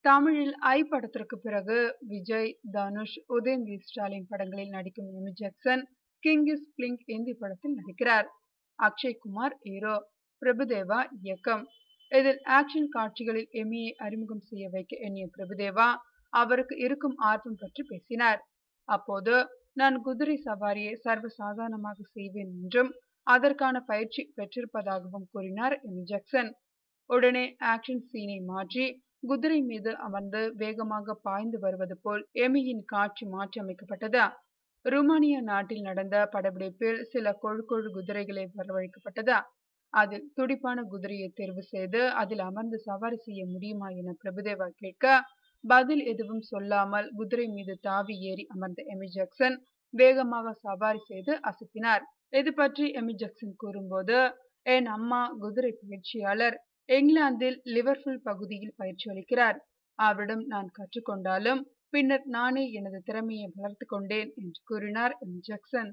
தமிழில் ஐ படத்திற்கு பிறகு விஜய், தனுஷ், உதயநிதி ஸ்டாலின் படங்களில் நடிக்கும் Amy Jackson king is blink Hindi படத்தில் நடிக்கிறார். அக்ஷய் குமார் ஹீரோ, பிரபுதேவா இயக்கம். இதில் ஆக்ஷன் காட்சிகளில் எமியை அறிமுகம் செய்ய வைக்க எண்ணிய பிரபுதேவா அவருக்கு இருக்கும் ஆர்வம் பற்றி பேசினார். அப்போது நான் குதிரை சவாரியை சர்வசாதாரணமாக செய்வேன் என்றும் அதற்கான பயிற்சி பெற்றிருப்பதாகவும் கூறினார் எமி ஜாக்சன். உடனே ஆக்ஷன் சீனை மாற்றி குதிரை மீது அமர்ந்து வேகமாக பாய்ந்து வருவது போல் எமியின் காட்சி மாற்றி அமைக்கப்பட்டது. ருமானியா நாட்டில் நடந்த படப்பிடிப்பில் சில கொழு குதிரைகளை வரவழைக்கப்பட்டது. அதில் துடிப்பான குதிரையை தேர்வு செய்து அதில் அமர்ந்து சவாரி செய்ய முடியுமா என பிரபுதேவா கேட்க, பதில் எதுவும் சொல்லாமல் குதிரை மீது தாவி ஏறி அமர்ந்த எமி ஜாக்சன் வேகமாக சவாரி செய்து அசத்தினார். இது பற்றி எமி ஜாக்சன் கூறும்போது, என் அம்மா குதிரை பயிற்சியாளர், இங்கிலாந்தில் லிவர்பூல் பகுதியில் பயிற்சி அளிக்கிறார். அவரிடம் நான் கற்றுக்கொண்டாலும் பின்னர் நானே எனது திறமையை வளர்த்து கொண்டேன் என்று கூறினார் எமி ஜாக்சன்.